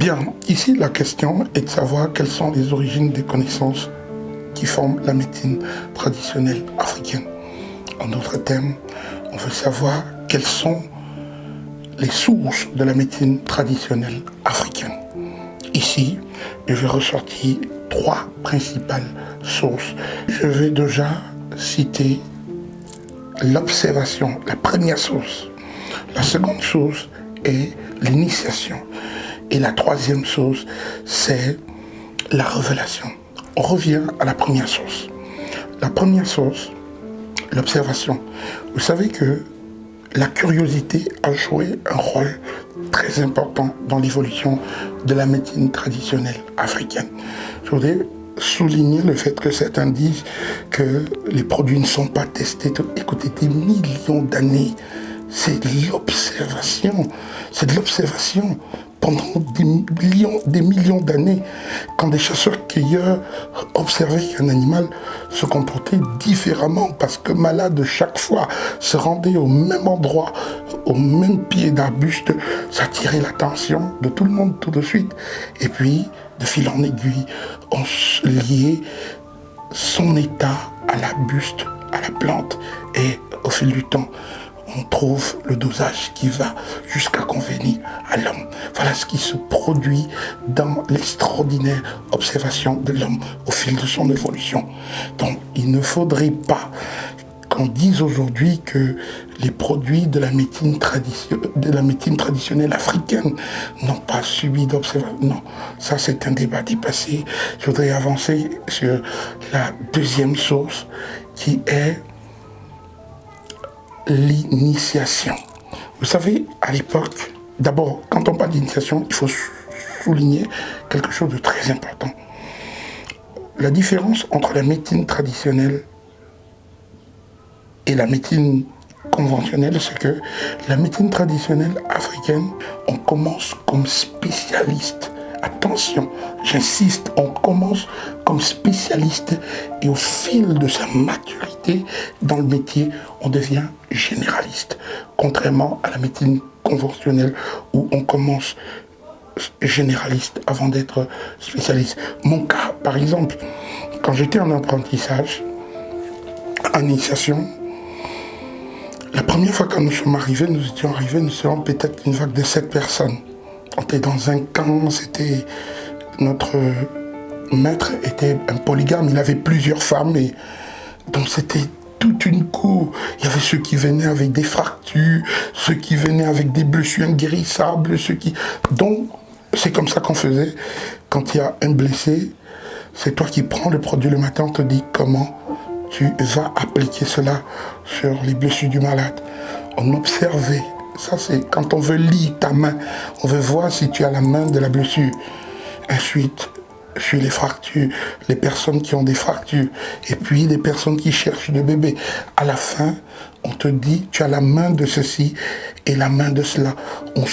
Bien, ici la question est de savoir quelles sont les origines des connaissances qui forment la médecine traditionnelle africaine. En d'autres termes, on veut savoir quelles sont les sources de la médecine traditionnelle africaine. Ici, je vais ressortir 3 principales sources. Je vais déjà citer l'observation, la première source. La seconde source est l'initiation. Et la troisième source, c'est la révélation. On revient à la première source. La première source, l'observation. Vous savez que la curiosité a joué un rôle très important dans l'évolution de la médecine traditionnelle africaine. Je voudrais souligner le fait que certains disent que les produits ne sont pas testés. Écoutez, des millions d'années, c'est de l'observation. C'est de l'observation pendant des millions d'années, quand des chasseurs-cueilleurs observaient qu'un animal se comportait différemment parce que malade chaque fois se rendait au même endroit, au même pied d'arbuste, ça attirait l'attention de tout le monde tout de suite. Et puis, de fil en aiguille, on liait son état à l'arbuste, à la plante, et au fil du temps, on trouve le dosage qui va jusqu'à convenir à l'homme. Voilà ce qui se produit dans l'extraordinaire observation de l'homme au fil de son évolution. Donc, il ne faudrait pas qu'on dise aujourd'hui que les produits de la médecine traditionnelle africaine n'ont pas subi d'observation. Non, ça c'est un débat dépassé. Je voudrais avancer sur la deuxième source qui est l'initiation. Vous savez, à l'époque, d'abord, quand on parle d'initiation, il faut souligner quelque chose de très important. La différence entre la médecine traditionnelle et la médecine conventionnelle, c'est que la médecine traditionnelle africaine, on commence comme spécialiste. Attention, j'insiste, on commence comme spécialiste et au fil de sa maturité dans le métier, on devient généraliste. Contrairement à la médecine conventionnelle où on commence généraliste avant d'être spécialiste. Mon cas, par exemple, quand j'étais en apprentissage, en initiation, la première fois quand nous sommes arrivés, nous étions peut-être une vague de 7 personnes. On était dans un camp, notre maître était un polygame, il avait plusieurs femmes, et donc c'était toute une cour. Il y avait ceux qui venaient avec des fractures, ceux qui venaient avec des blessures inguérissables, Donc, c'est comme ça qu'on faisait. Quand il y a un blessé, c'est toi qui prends le produit le matin, on te dit comment tu vas appliquer cela sur les blessures du malade. On observait. Ça, c'est quand on veut lire ta main. On veut voir si tu as la main de la blessure. Ensuite, sur les fractures, les personnes qui ont des fractures, et puis les personnes qui cherchent de bébés. À la fin, on te dit, tu as la main de ceci et la main de cela. On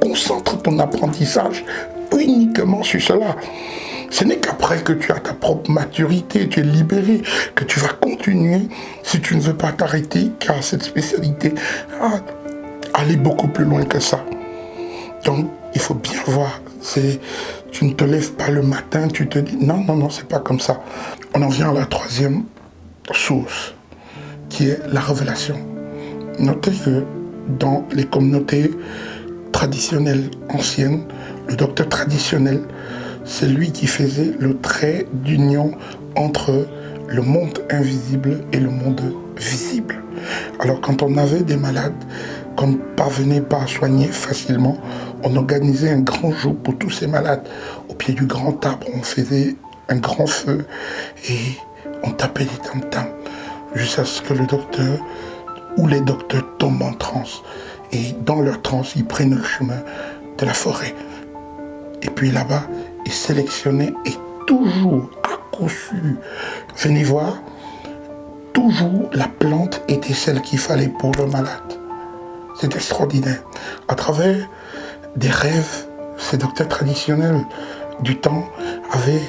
concentre ton apprentissage uniquement sur cela. Ce n'est qu'après que tu as ta propre maturité, tu es libéré, que tu vas continuer, si tu ne veux pas t'arrêter, car cette spécialité a aller beaucoup plus loin que ça. Donc, il faut bien voir, tu ne te lèves pas le matin, tu te dis, non, c'est pas comme ça. On en vient à la troisième source, qui est la révélation. Notez que dans les communautés traditionnelles anciennes, le docteur traditionnel, c'est lui qui faisait le trait d'union entre le monde invisible et le monde visible. Alors quand on avait des malades qu'on ne parvenait pas à soigner facilement, on organisait un grand jour pour tous ces malades. Au pied du grand arbre, on faisait un grand feu et on tapait des tam-tams jusqu'à ce que le docteur ou les docteurs tombent en transe. Et dans leur transe, ils prennent le chemin de la forêt. Et puis là-bas, ils sélectionnaient et toujours, à coup sûr, venez voir, toujours la plante était celle qu'il fallait pour le malade. C'est extraordinaire. À travers des rêves, ces docteurs traditionnels du temps avaient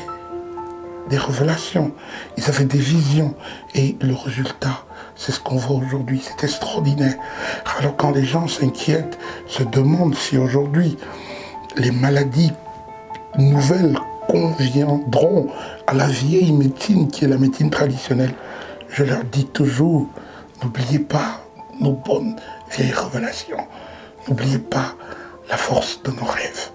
des révélations, ils avaient des visions. Et le résultat, c'est ce qu'on voit aujourd'hui. C'est extraordinaire. Alors quand les gens s'inquiètent, se demandent si aujourd'hui les maladies nouvelles conviendront à la vieille médecine qui est la médecine traditionnelle, je leur dis toujours, n'oubliez pas nos bonnes vieilles révélations. N'oubliez pas la force de nos rêves.